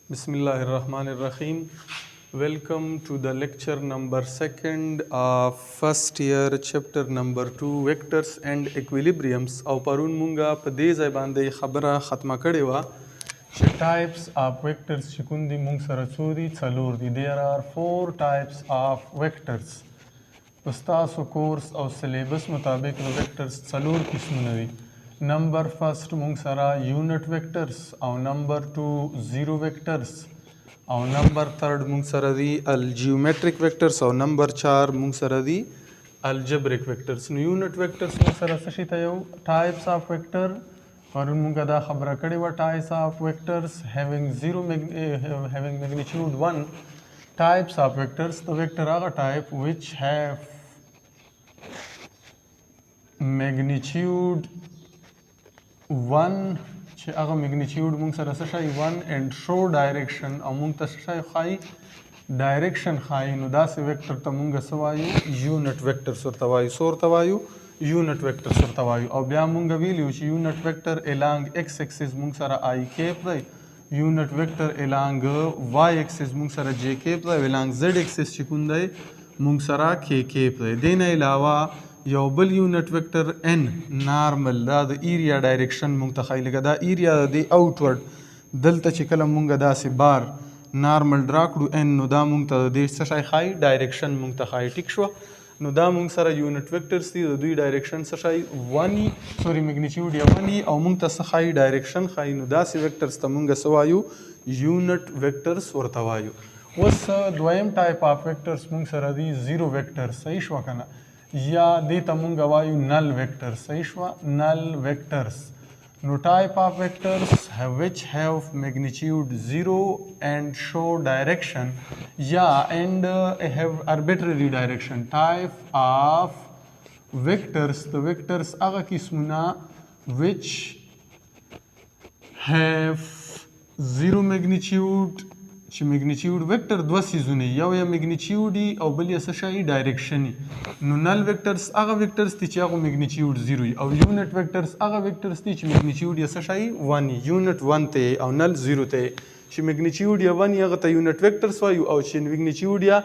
Bismillahirrahmanirrahim. Welcome to the lecture number 2 of first year chapter number 2 vectors and equilibriums او پرون مونږه په دې ځای باندې خبره ختمه کړې وه چې types of vectors چې کوم دي مونږ سره څو دي څلور دي. There are 4 types of vectors. په ستاسو کورس او سلیبس مطابق د vectors څلور قسمونه دي. نمبر فرست مونږ سره یونټ ویکټرز او نمبر 2 زیرو ویکټرز او نمبر تھرد مونږ سره دي الجیومټریک ویکټرز او نمبر 4 مونږ سره دي الجبریک ویکټرز. نو یونټ ویکټرز مونږ سره څه شي ته یو ټایپس اف ویکټر پرون مونږ دا خبره کړې وه ټایپس اف ویکټرز having magnitude 1 types of vectors. The vector هغه type which have magnitude 1 چې هغه میگنیچیود مونږ سره څه شي 1 and show direction او مونږ ته څه شي ښایي ډایرکشن ښایي. نو داسې ویکټر ته مونږ څه وایو یونټ ویکټرس ورته وایو. څه ورته وایو یونټ ویکټرس ورته وایو. او بیا مونږ ویلیو چې یونټ ویکټر الانګ ایکس اکسس مونږ سره آی کیپ دی، یونټ ویکټر الانګ وای اکسس مونږ سره جے کیپ دی، الانګ زیډ اکسس چې کوم دی مونږ سره کے کیپ دی. دې نه علاوه یو بل یونټ ویکټر ان نارمل دا د ایریا ډایرکشن مونږ ته ښایي. لکه دا ایریا د آوټورډ دلته چې کله مونږ داسې بار نارمل ډرا کړو ان نو دا مونږ ته د دې څه شی ښایي ډایرکشن مونږ ته ښایي. ټیک شوه. نو دا مونږ سره یونټ ویکټرس دي، د دوی ډایرکشن څه ښایي 1 سوري میگنیچیود یا 1 او مونږ ته څه ښایي ډایرکشن ښایي. نو داسې ویکټرس ته مونږ څه وایو یونټ ویکټرس ورته وایو. اوس دویم ټایپ اف ویکټرس مونږ سره دي زیرو ویکټرس. صحیح شوه که نه؟ یا دې ته مونږ وایو نل ویکټرس. صحیح شوه نل ویکټرس. نو ټایپ اف ویکټرس which have magnitude 0 and show direction یا and have arbitrary direction. type of vectors the vectors هغه قسمونه which have 0 magnitude چې میگنیچیود ویکټر دوه سیزونه یو یا میگنیچیود او بل یې څه شي ډایرکشن. نو نل ویکټرز هغه ویکټرز دي چې هغه میگنیچیود 0 او یونټ ویکټرز هغه ویکټرز دي چې میگنیچیود یې څه شي 1 یونټ 1 ته او نل 0 ته. چې میگنیچیود یا 1 هغه ته یونټ ویکټرز وایو او چې میگنیچیود یا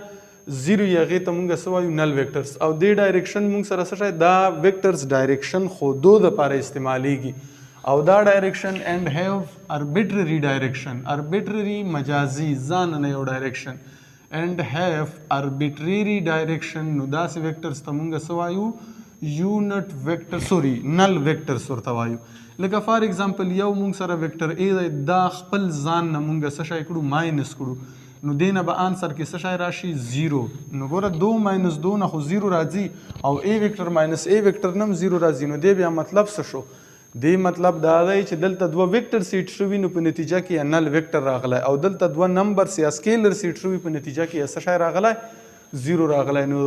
0 هغه ته مونږ څه وایو نل ویکټرز. او دې ډایرکشن مونږ سره څه شي دا ویکټرز ډایرکشن خودو د لپاره استعمالیږي او دا ډایرکشن and have arbitrary direction arbitrary مجازي ځان نه یو ډایرکشن and have arbitrary direction. نو داسې ویکټرز ته مونږ څه وایو یونټ ویکټر سوري نل ویکټرز ورته وایو. لکه فار ایگزامپل یو مونږ سره ویکټر ای دی دا خپل ځان نه مونږ څه شی کړو ماینس کړو نو دې نه به آنسر کې څه شی راشي 0. نو ګوره 2 ماینس 2 نه خو 0 راځي او ای ویکټر ماینس ای ویکټر نه 0 راځي. نو دې بیا مطلب څه شو؟ دې مطلب دا دی چې دلته دوه ویکټر سیټ شوي نو په نتیجه کې یا نل ویکټر راغلی او دلته دوه نمبرس یا سکیلر سیټ شوي په نتیجه کې یا څه شی راغلی 0 راغلی. نو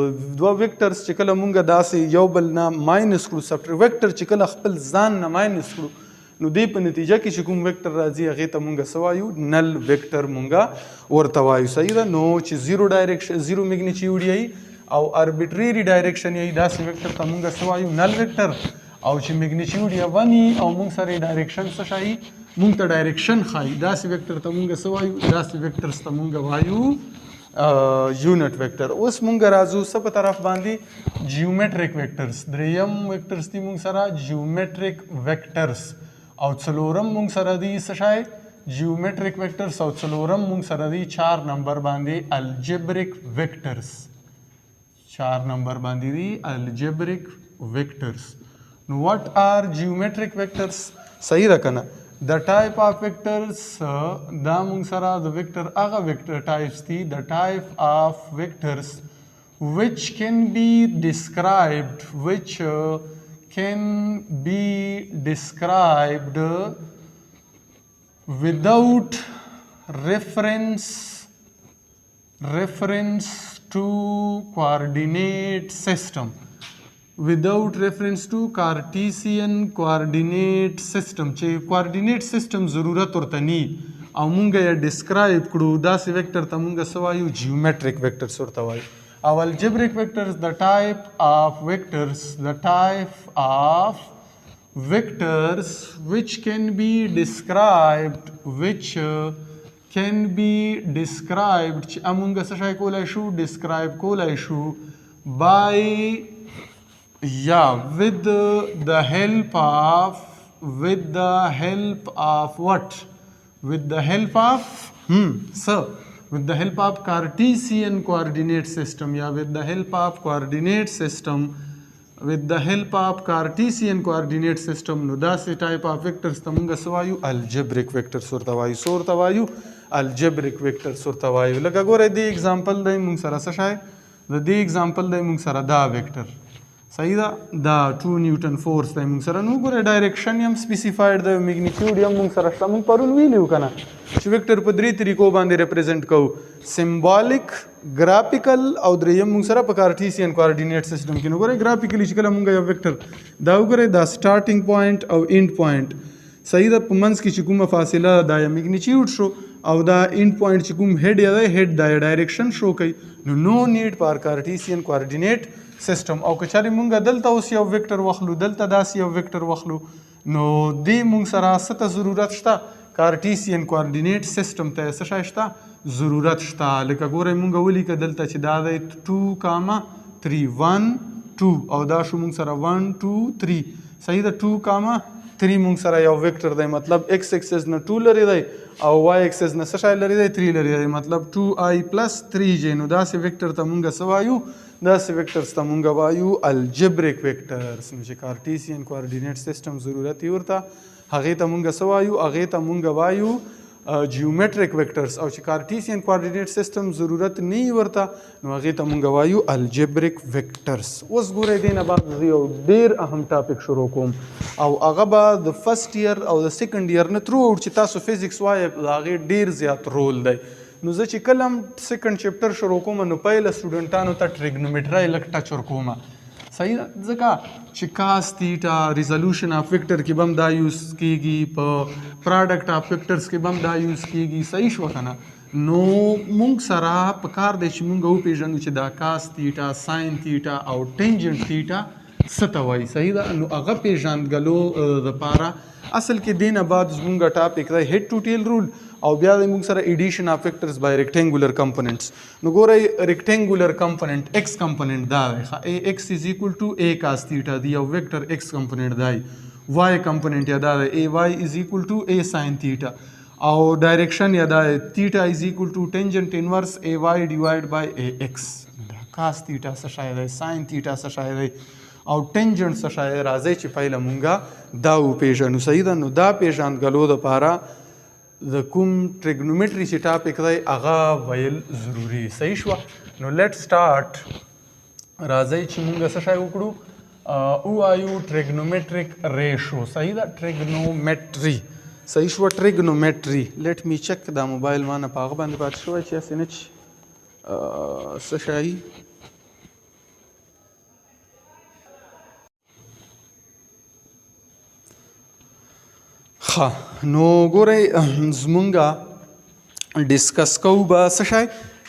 دوه ویکټرز چې کله مونږ داسې یو بل نه ماینس کړو ویکټر چې کله خپل ځان نه ماینس کړو نو دې په نتیجه کې چې کوم ویکټر راځي هغې ته مونږ څه وایو نل ویکټر مونږ ورته وایو. صحیح ده. نو چې زیرو ډایرکشن زیرو میگنیچیود یې او اربیټري ډایرکشن یې داسې ویکټر ته مونږ څه وایو نل ویکټر. او چې میگنیچیود یا 1 او مونږ سره ډایرکشن څه شي مونږ ته ډایرکشن ښایي داسې ویکټر ته مونږ څه وایو داسې ویکټرس ته مونږ وایو یونټ ویکټر. اوس مونږ راځو څه په طرف باندې جیومټریک ویکټرس. دریم ویکټرس دي مونږ سره جیومټریک ویکټرس او څلورم مونږ سره دي څه شی جیومټریک ویکټرس او څلورم مونږ سره دي 4 نمبر باندې الجبریک ویکټرس. 4 نمبر باندې دي الجبریک ویکټرس. نو what are geometric vectors؟ صحیح ده کنه؟ the type of vectors دا مونږ سره د ویکټر هغه ویکټر ټایپس دي the type of vectors which can be described without reference to coordinate system. without reference to Cartesian coordinate system چې coordinate system ضرورت ورته نی او مونږ یې ډسکرایب کړو داسې ویکټر ته مونږ څه وایو جیومټریک ویکټرس ورته وایو. او الجبریک ویکټرس the type of vectors which can be described can be described چې امونږ څه شی کولای شو describe کولای شو by with the help of what with the help of with the help of Cartesian coordinate system with the help of coordinate system with the help of Cartesian coordinate system نو داسې type of vectors ته مونږ څه وایو algebraic vectors ورته وایو څه ورته وایو algebraic vectors ورته وایو لکه ګوره دې example دی مونږ سره څه شی د دې example دی مونږ سره دا vector صحیح ده دا 2 نیوټن فورس دی مونږ سره نو ګوره ډایرکشن یم سپیسیفاید دی میګنیټیوډ یم مونږ سره شته مونږ پرون ویلیو که نه چې ویکټر په درې طریقو باندې ریپرزینټ کوو سمبالیک ګرافیکل او دریم مونږ سره په کارټیسین کوارډینیټ سیسټم کې نو ګوره ګرافیکلی چې کله مونږ یو ویکټر دا وګورئ دا سټارټینګ پوینټ او اینډ پوینټ صحیح ده په منځ کې چې کومه فاصله دا یا میګنیټیوډ شو او دا اینډ پوینټ چې کوم هډ یا دی هډ دا ډایرکشن شو کوي نو نیډ فار کارټیسین کوارډینیټ سیسټم او که چارې مونږ دلته اوس یو ویکټر واخلو دلته داسې یو ویکټر واخلو نو دې مونږ سره څه ته ضرورت شته کارټیسین کوارډینیټ سیسټم ته څه شی شته ضرورت شته لکه ګورئ مونږ ولیکه دلته چې دا دی 2,3 1 2 او دا شو مونږ سره 1 2 3 صحیح ده 2,3 مونږ سره یو ویکټر دی مطلب ایکس ایکسس نه 2 لري دی او وای ایکسس نه څه شی لري دی 3 لري دی مطلب 2i + 3j نو داسې ویکټر ته مونږ څه وایو داسې ویکټرز ته مونږ وایو الجبریک ویکټرز نو چې کارټیسین کوارډینیټ سیسټم ضرورت یې ورته هغې ته مونږ څه وایو هغې ته مونږ وایو جیومیټریک ویکټرز او چې کارټیسین کوارډینیټ سیسټم ضرورت نه وي ورته نو هغې ته مونږ وایو الجبریک ویکټرز اوس ګورئ دې نه بعد زه یو ډېر اهم ټاپک شروع کوم او هغه به د فرست ایئر او د سیکنډ ایئر نه تھرو آوټ چې تاسو فزیکس وایې د هغې ډېر زیات رول دی نو زه چې کله هم سیکنډ چپټر شروع کوم نو پیله سټوډنټانو ته ټریګنومیټري لږ ټچ ورکوم صحیح ده ځکه چې کاس تیټا ریزولوشن اف ویکټر کې به هم دا یوز کیږي په پراډکټ اف ویکټرز کې به هم دا یوز کیږي صحیح شوه که نه نو مونږ سره پکار دی چې مونږ وپېژنو چې دا کاس تیټا ساین تیټا او ټینجنټ تیټا څه ته وایي صحیح ده نو هغه پېژندګلو دپاره اصل کې دې نه بعد زمونږ ټاپک دی هیډ ټو ټیل رول او بیا د مونږ سره ایډیشن اف ویکټرز بای ریکټینګولر کمپوننټس نو ګورئ ریکټینګولر کمپوننټ ایکس کمپوننټ دا دی ایکس از ایکول ټو اے کاس تیټا دی یو ویکټر ایکس کمپوننټ دی وای کمپوننټ یا دا دی اے وای از ایکول ټو اے ساین تیټا او ډایرکشن یا دا تیټا از ایکول ټو ټینجنټ انورس اے وای ډیوایډ بای اے ایکس کاس تیټا څه شی دی ساین تیټا څه شی دی او ټینجنټ څه شی دی راځئ چې پهله مونږه دا وپېژنو صحیح ده نو دا پېژندګلو دپاره د کوم ټریګنومیټري چې ټاپک دی هغه ویل ضروري صحیح شوه نو لیټ سټارټ راځئ چې مونږ څه شی وکړو ووایو ټریګنومیټریک ریشو صحیح ده ټریګنومیټري صحیح شوه ټریګنومیټري لیټ می چک دا موبایل ما نه په هغه باندې پاتې شوی چې هسې نه چې څه شی ښه نو ګورئ زمونږه ډسکس کوو به څه شی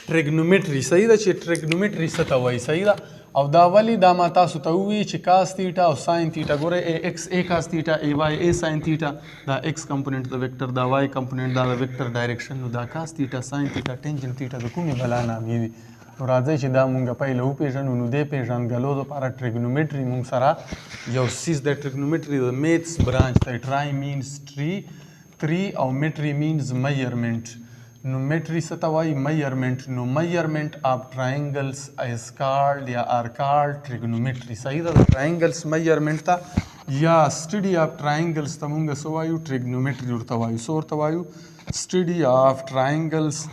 ټریګنومیټري صحیح ده چې ټریګنومیټري څه ته وایي صحیح ده او دا ولې دا ما تاسو ته ووایي چې کاس تیټا او ساین تیټا ګورئ اے ایکس اے کاس تیټا اے وای اے ساین تیټا دا ایکس کمپوننټ د ویکټر دا وای کمپوننټ دا د ویکټر ډایرکشن نو دا کاس تیټا ساین تیټا ټینجنټ تیټا د کومې بلا نامې دي نو راځئ چې دا مونږ پهله وپېژنو نو دې پېژندګلو دپاره ټریګنومیټري مونږ سره یو سیز دی ټریګنومیټري د میتھس برانچ دی ټرای مینز تھری او میټري مینز میئرمنټ نو میټري څه ته وایي میئرمنټ نو میئرمنټ آف ټرایینګلز از کالډ یا آر کالډ ټریګنومیټري صحیح ده د ټرایینګلز میئرمنټ ته یا سټډي آف ټرایینګلز ته مونږ څه وایو ټریګنومیټري ورته وایو څه ورته وایو سټډي آف ټرایینګلز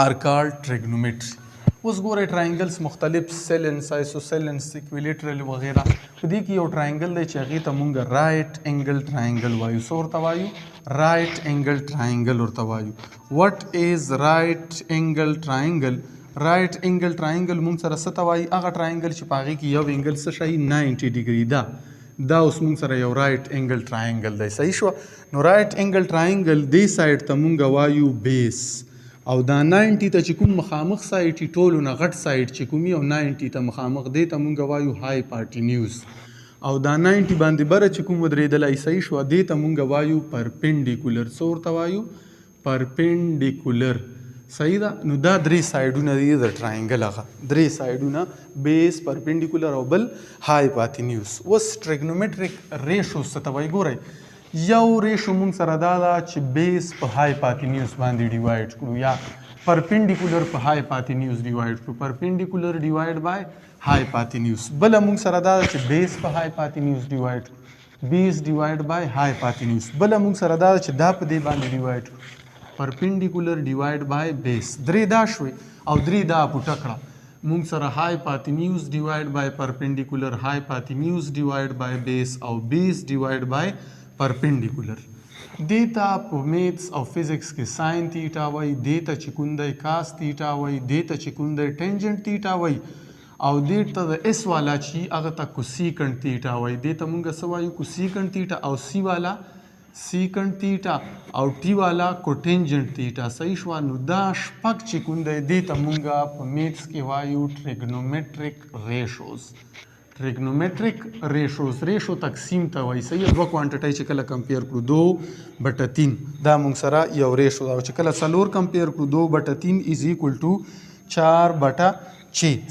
آر کالډ ټریګنومیټري اوس ګورئ ټرایینګلز مختلف سیلنس آیسوسیلنس اکویلیټرل وغیره په دې کې یو ټرایینګل دی چې هغې ته مونږ رایټ اینګل ټرایینګل وایو څه ورته وایو رایټ اینګل ټرایینګل ورته وایو وټ از رایټ اینګل ټرایینګل رایټ اینګل ټرایینګل مونږ سره څه ته وایي هغه ټرایینګل چې په هغې کې یو اینګل څه شی 90 ډیګري ده دا اوس مونږ سره یو رایټ اینګل ټرایینګل دی صحیح شوه نو رایټ اینګل ټرایینګل دې سایډ ته مونږ وایو بیس او دا 90 ته چې کوم مخامخ سایډ چې ټولو نه غټ سایډ چې کوم یو 90 ته مخامخ دی ته مونږ وایو هایپارټینیوز او دا 90 باندې بره چې کوم ودرېدلی صحیح شوه دې ته مونږ وایو پرپینډیکولر څه ورته وایو پرپینډیکولر. صحیح ده. نو دا درې سایډونه دي د ټراینګل هغه درې سایډونه بیس پرپینډیکولر او بل هایپاتینیوس. اوس ټریګنومټریک ریشوز څه ته وایي ګورئ. یو ریشو مونږ سره دا ده چې بیس په هایپاتینیوس باندې ډیوایډ کړو یا پرپینډیکولر په هایپاتینیوس ډیوایډ کړو. پرپینډیکولر ډیوایډ بای هایپاتینیوس. بله مونږ سره دا ده چې بیس په هایپاتینیوس ډیوایډ کړو. بیس ډیوایډ بای هایپاتینیوس. بله مونږ سره دا ده چې دا په دې باندې ډیوایډ کړو. پرپینډیکولر ډیوایډ بای بیس. درې دا شوې او درې دا پوټه کړه. مونږ سره هایپاتینیوس ډیوایډ بای پرپینډیکولر، هایپاتینیوس ډیوایډ بای بیس او بیس ډیوایډ بای پرپینډیکولر. دیتا په میتھس او فزکس کې ساین تیټا وایي، دیتا چې کوم دی کاس تیټا وایي، دیتا چې کوم دی ټینجنټ تیټا وایي او دیتا د اس والا چې هغه ته کوسیکنټ تیټا وایي. دیتا مونږ څه وایو؟ کوسیکنټ تیټا. او سی والا سیکنټ تیټا او ټي والا کوټینجنټ تیټا. صحیح شوه. نو دا شپږ چې کوم دی دیتا مونږ په میتھس کې وایو ټریګنومټریک ریشوز. ټریګنومټریک ریشوز ریشو تقسیم ته وایي. صحیح. دوه کوانټټۍ چې کله کمپیر کړو 2/3 دا مونږ سره یو ریشو ده او چې کله څلور کمپیر کړو 2/3 از ایکول ټو 4/6.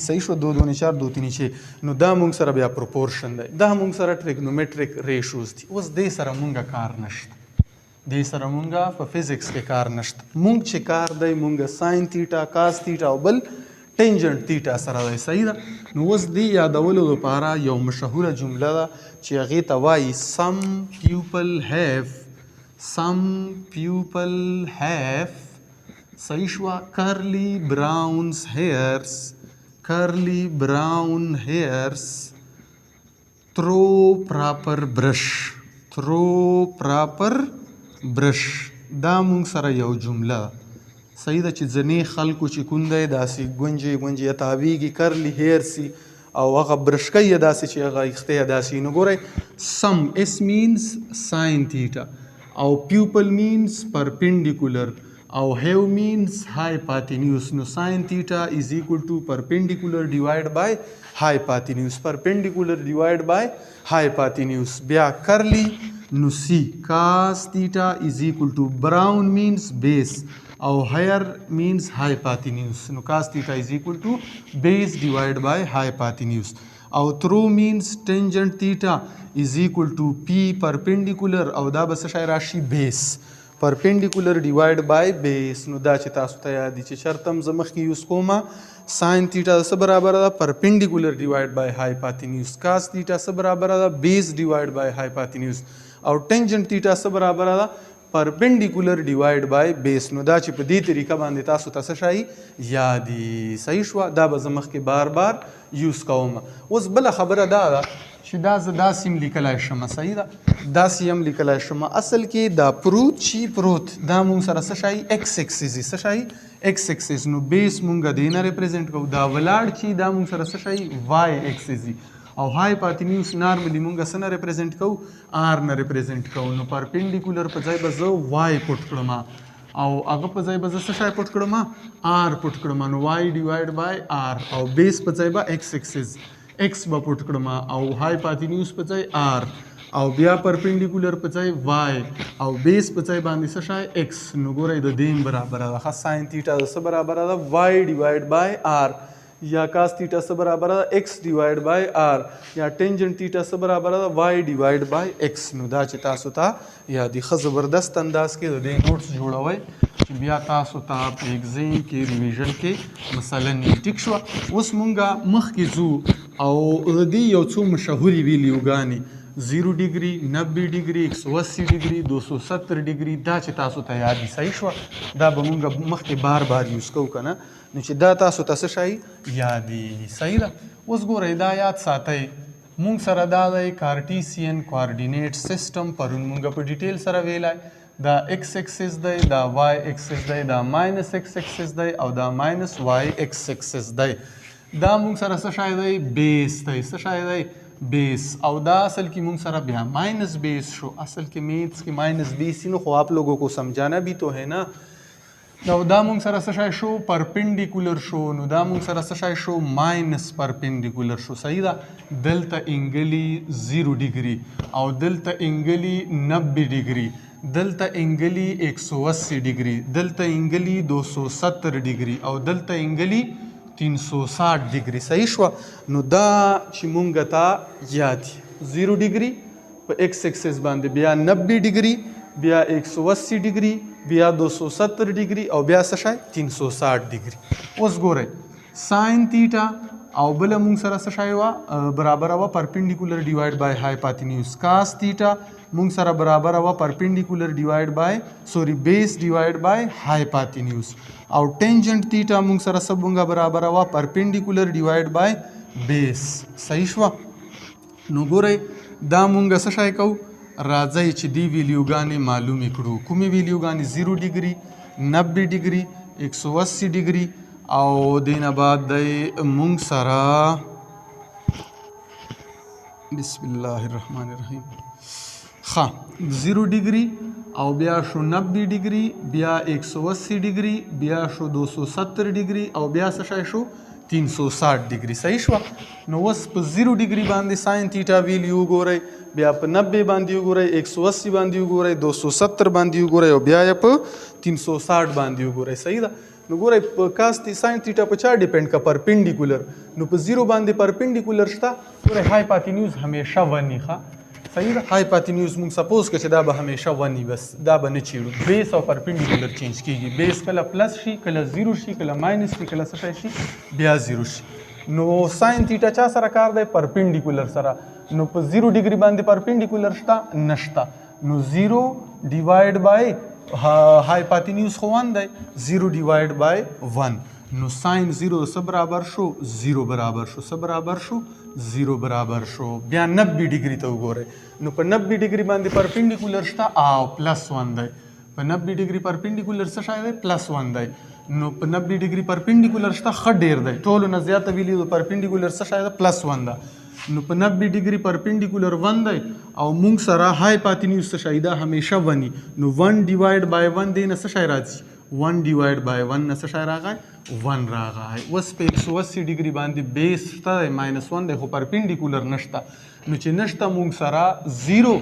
صحیح شو. 2 2 4 2 3 6. نو دا مونږ سره بیا پروپورشن دی. دا مونږ سره ټریګنومټریک ریشوز دي. اوس دې سره مونږ کار نشته. دې سره مونږ په فزکس کې کار نشته. مونږ چې کار دی مونږ ساین تیټا، کاس تیټا او بل ټینجنټ تیټا سره دی. صحیح ده. نو اوس دې یادولو لپاره یو مشهوره جمله ده چې هغې ته وایي some people have صحیح شوه curly brown hairs through proper brush. دا مونږ سره یو جمله ده. صحیح ده چې ځینې خلکو چې کوم دی داسې ګونجې یا تاویږي کرلی هیر سي او هغه برش کوي یې داسې چې هغه یې داسې. نو ګورئ سم اس مینس ساین تیټا او پیوپل مینس پرپینډیکولر او هیو مینس هایپاتینیوس. نو ساین تیټا از ایکول ټو پرپینډیکولر ډیوایډ بای هایپاتینیوس. پرپینډیکولر ډیوایډ بای هایپاتینیوس. بیا کرلی نو سی. کاس تیټا از ایکول ټو براون مینس بیس او هایر مینس هایپاتینیوس. نو کاس تیټا از ایکول ټو بیس ډیوایډ بای هایپاتینیوس. او تھرو مینس ټینجنټ تیټا از ایکول ټو پی پرپینډیکولر او دا به څه شی راشي بیس. پرپینډیکولر ډیوایډ بای بیس. نو دا چې تاسو ته یاد دي چې شرط هم زه مخکې یوز کومه ساین تیټا څه برابره ده؟ پرپینډیکولر ډیوایډ بای هایپاتینیوس. کاس تیټا څه برابره ده؟ بیس ډیوایډ بای هایپاتینیوس. او ټینجنټ تیټا څه برابره ده؟ پرپینډیکولر ډیوایډ بای بیس. نو دا چې په دې طریقه باندې تاسو ته څه شي یادي. صحیح شوه. دا به زه مخکې بار یوز کوم. اوس بله خبره دا ده چې دا زه داسې هم لیکلی شم. صحیح ده. داسې هم لیکلی شم. اصل کې دا پروت دا مونږ سره څه شي ایکس اکسیز. څه شي ایکس اکسیز. نو بیس مونږ دې نه ریپرزینټ کوو. دا ولاړ چې دا مونږ سره څه شي وای اکسیز. او هایپاتینیوس نارملی مونږ څه نه ریپرزینټ کوو؟ آر نه ریپرزینټ کوو. نو پرپینډیکولر په ځای به زه وای پټ کړم او هغه په ځای به زه څه شی پټ کړم؟ آر پټ کړم. نو وای ډیوایډ بای آر. او بیس په ځای به ایکس اکسیز ایکس به پټ کړم او هایپاتینیوس په ځای آر او بیا پرپینډیکولر په ځای وای او بیس په ځای باندې څه شی ایکس. نو ګورئ د دې برابره ده. ساین تیټا د څه برابره ده؟ وای ډیوایډ بای آر. یا کاس تیټا څه برابره ده؟ ایکس ډیوایډ بای آر. یا ټینجنټ تیټا څه برابره ده؟ وای ډیوایډ بای ایکس. نو دا چې تاسو ته یادي ښه زبردست انداز کې د دې نوټس جوړوئ چې بیا تاسو ته په ایگزام کې ریویژن کې مثلا ټیک شوه. اوس مونږه مخکې ځو او د دې یو څو مشهورې ویلیوګانې 0 ډیګري، 90 ډیګري، 180 ډیګري، 270 ډیګري دا چې تاسو ته یاد دي. صحیح شوه. دا به مونږ مخکې بار یوز کوو که نه. نو چې دا تاسو ته څه شی یاد دي. صحیح ده. اوس ګورئ دا یاد ساتئ. مونږ سره دا دی کارټیسین کوارډینیټ سیسټم. پرون مونږ په ډیټیل سره ویلی. دا ایکس اکسیس دی، دا وای اکسیس دی، دا ماینس ایکس اکسیس دی او دا ماینس وای ایکس اکسیس دی. دا مونږ سره څه شی دی؟ بیس دی. څه شی دی؟ بیس. او دا اصل کې مونږ سره بیا ماینس بیس شو. اصل کې میتھس کې ماینس بیس نو خو آپ لوگوں کو سمجھانا بھی تو ہے نا. نو دا مونږ سره څه شی شو؟ پرپینډیکولر شو. نو دا مونږ سره څه شی شو؟ ماینس پرپینډیکولر شو. صحیح ده. دلته انګلي 0 ډیګري او دلته انګلي 90 ډیګري. دلته انګلي 180 ډیګري، دلته انګلي 270 ډیګري او دلته انګلي 360 ډیګري. صحیح شو؟ نو دا چې مونږ ته یاد 0 ډیګري په ایکس اکسس باندې، بیا 90 ډیګري، بیا 180 ډیګري، بیا 270 ډیګري او بیا څه شی 360 ډیګري. اوس ګورئ ساين تیټا او بل مونږ سره څه شی وه برابر وه پرپینډیکولر ډیوایډ بای هایپاتینیوس. کاس تیټا مونږ سره برابر وه پرپینډیکولر ډیوایډ بای بیس ډیوایډ بای هایپاتینیوس. او ټینجنټ تیټا مونږ سره څه مونږه برابر وه پرپینډیکولر ډیوایډ بای بیس. صحیح شوه؟ نو ګورئ دا مونږ څه شی کوو، راځئ چې دی ویلیوګانې معلومې کړو. کومې ویلیوګانې 0 ډیګري، 90 ډیګري، 180 ډیګري او دینه بعد دی مونږ سره بسم الله الرحمن الرحیم 0 ډیګري او بیا شو 90 ډیګري، بیا 180 ډیګري، بیا شو 270 ډیګري او بیا څه شی شو 360 ډیګري. صحیح شو؟ نو اوس په 0 ډیګري باندې ساين تیټا ویلیو وګورئ، بیا په 90 باندې وګورئ، 180 باندې وګورئ، 270 باندې وګورئ او بیا یې په 360 باندې وګورئ. صحیح ده؟ نو ګورئ په کاس ساين تیټا په چا ډیپینډ کا پرپینډیکولر، نو په 0 باندې پرپینډیکولر شته. ګورئ هایپاتینیوس همیشه ونی ښه. صحیح ده؟ هایپاتینیوس مونږ سپوز کړو چې دا به همیشه ونی، بس دا به نه چیړو. بیس او پرپینډیکولر چینج کیږي، بیس کله پلس شي، کله 0 شي، کله ماینس شي، کله څه شي شي بیا 0 شي. نو ساين تیټا چا سره کار دی؟ پرپینډیکولر سره. نو په 0 ډیګري باندې پرپینډیکولر شته نشته، نو 0 ډیوایډ بای هایپاتینیوس خو 1 دی، 0 ډیوایډ بای 1. نو ساين 0 څه برابر شو 0 برابر شو، څه برابر شو 0 برابر شو. بیا 90 ډیګري ته وګورئ، نو په 90 ډیګري باندې پرپینډیکولر شته او پلس 1 دی. په 90 ډیګري پرپینډیکولر څه شی دی؟ پلس 1 دی. نو په 90 ډیګري پرپینډیکولر شته ښه ډیر دی، ټولو نه زیاته ویلیو د پرپینډیکولر څه شی دی؟ پلس 1 ده. نو په 90 ډیګري پرپینډیکولر 1 دی او مونږ سره هایپاتینیوس څه شی ده؟ همیشه ونی. نو 1 ډیوایډ بای 1 دی نه څه شی راځي؟ 1 ډیوایډ بای 1 نه څه شی راغی؟ 1 راغی. اوس په 180 ډیګري باندې بیس شته دی -1 دی خو پرپینډیکولر نشته، نو چې نشته مونږ سره 0.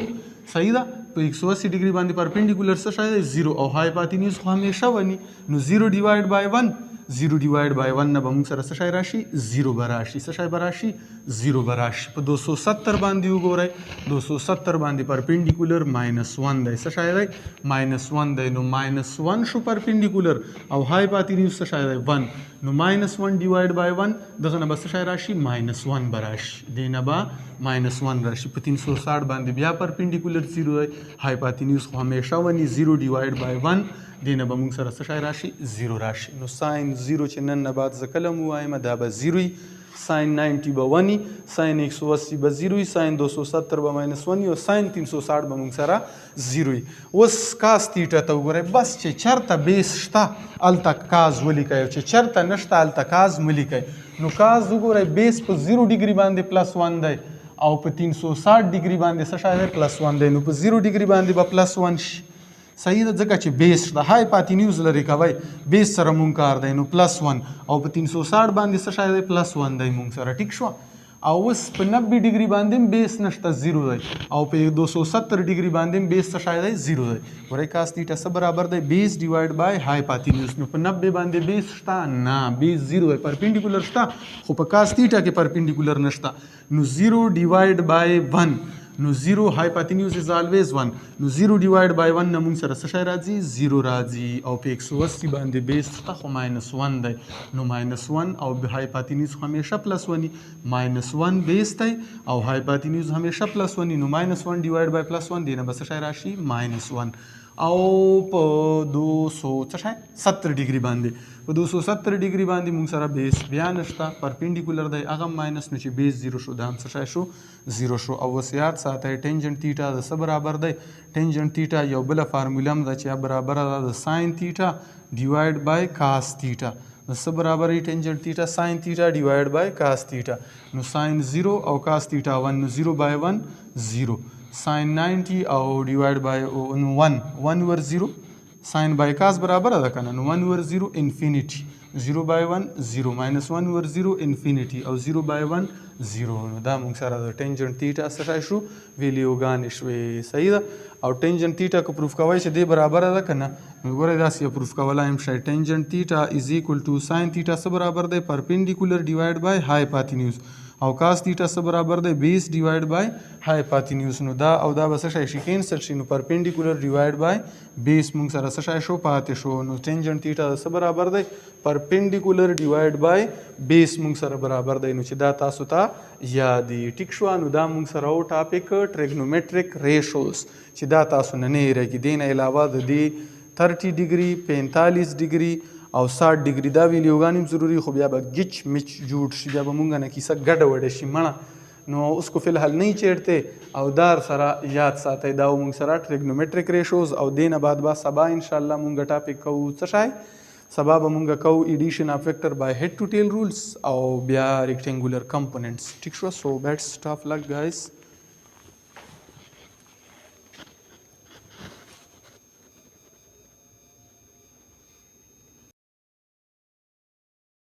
صحیح ده؟ په 180 ډیګري باندې پرپینډیکولر څه شی دی؟ 0 او هایپاتینیوس خو همیشه ونی. نو 0 ډیوایډ بای 1، 0 ډیوایډ بای 1 نه به مونږ سره څه شی راشي؟ 0 به راشي. څه شی به راشي؟ 0 به راشي. په 270 باندې وګورئ، 270 باندې پرپینډیکولر -1 دی. څه شی دی؟ -1 دی. نو -1 شو پرپینډیکولر او هایپاتینیوس څه شی دی؟ 1. نو -1 ډیوایډ بای 1 دغه نه به څه شی راشي؟ -1 به راشي. دې نه به -1 راشي. په 360 باندې بیا پرپینډیکولر 0 دی، هایپاتینیوس خو همیشه ونی. 0 ډیوایډ بای 1 دې نه به مونږ سره څه شی راشي؟ 0 راشي. نو ساين 0 چې نن نه بعد زه کله مو وایم دا به 0 وي، ساين 90 به 1 وي، ساين 180 به 0 وي، ساين 270 به -1 وي او ساين 360 به مونږ سره 0 وي. اوس کاس تیټا ته وګورئ، بس چې چرته بیس شته هلته کاز ولیکئ او چې چرته نشته هلته کاز مه لیکئ. نو کاز وګورئ بیس په 0 ډیګري باندې +1 دی او په 360 ډیګري باندې څه شی دی؟ +1 دی. نو په 0 ډیګري باندې به +1 شي. صحیح ده؟ ځکه چې بیس شته، هایپاتینیوس لرې کوئ، بیس سره مونږ کار دی. نو +1 او په 360 باندې څه شی دی؟ +1 دی مونږ سره. ټیک شوه؟ او اوس په 90 ډیګري باندې هم بیس نشته، 0 دی. او په 270 ډیګري باندې هم بیس څه شی دی؟ 0 دی. ګورئ کاس تیټا څه برابر دی؟ بیس ډیوایډ بای هایپاتینیوس. نو په 90 باندې بیس شته؟ نه، بیس 0 دی. پرپینډیکولر شته خو په کاس تیټا کې پرپینډیکولر نشته. نو 0 ډیوایډ بای 1، نو 0 هایپاتینیوس از الویز 1. نو 0 ډیوایډ بای 1 نه مونږ سره څه شی راځي؟ 0 راځي. او په 180 باندې بیس شته خو -1 دی. نو -1 او هایپاتینیوس همیشه +1 -1 بیس دی او هایپاتینیوس همیشه +1. نو -1 ډیوایډ بای +1 دی نه به څه شی راشي؟ -1. او په 270 ډیګري باندې په 270 ډیګري باندې مونږ سره بیس بیا نشته، پرپینډیکولر دی، هغه ماینس، نو چې بیس 0 شو دا هم څه شی شو؟ 0 شو. او اوس یاد ساتئ ټینجنټ تیټا د څه برابر دی؟ ټینجنټ تیټا یو بله فارموله هم ده چې برابره ده د ساين تیټا ډیوایډ بای کاس تیټا. د څه برابر وي ټینجنټ تیټا؟ ساين تیټا ډیوایډ بای کاس تیټا. نو ساين 0 او کاس تیټا 1، نو 0 بای 1 0. ساين 90 او ډیوایډ بای 1 1 ور 0 ساين باي کاس برابر ده کنه نو 1 اوور 0 انفینیټي 0 باي 1 0 ماینس 1 اوور 0 انفینیټي او 0 باي 1 0 نو دا موږ سره د ټینجنټ تیټا څه شو ویلیوګانې شوې صحیح ده او ټینجنټ تیټا کو پروف کوي چې دی برابر ده کنه نو ګوره دا سی پروف کولای هم شي ټینجنټ تیټا از ایکوال ټو ساين تیټا څه برابر دی پرپینډیکولر ډیوایډ بای هایپاتینیوز او کاس تیټا څه برابر دی بیس ډیوایډ بای هایپاتینیوز نو دا او دا بس شي کینسل شي نو پرپینډیکولر ډیوایډ بای بیس موږ سره څه شو پاتې شو نو ټینجنټ تیټا څه برابر دی پرپینډیکولر ډیوایډ بای بیس موږ سره برابر دی نو چې دا تاسو ته یاد ټیک شو نو دا موږ سره او ټاپک ټریګنومټریک ریشوز چې دا تاسو نه هېرېږي دې نه علاوه د دې 30 ډیګري 45 ډیګري او 60 ډیګري دا ویلیوګان هم ضروري خو بیا به ګچ مچ جوړ شي بیا به مونږ نه کیسه ګډه وډه شي مړه نو اوس کو فی الحال نه چیرته او دار سره یاد ساتي دا مونږ سره ټریګنومټریک ریشوز او دینه بعد با سبا ان شاء الله مونږ ټاپک کوو څه شای سبا به مونږ کوو ایډیشن اف ویکټر بای هډ ټو ټیل رولز او بیا ریکټنګولر کمپوننټس ټیک شو سو بیټس ټاف لک گایز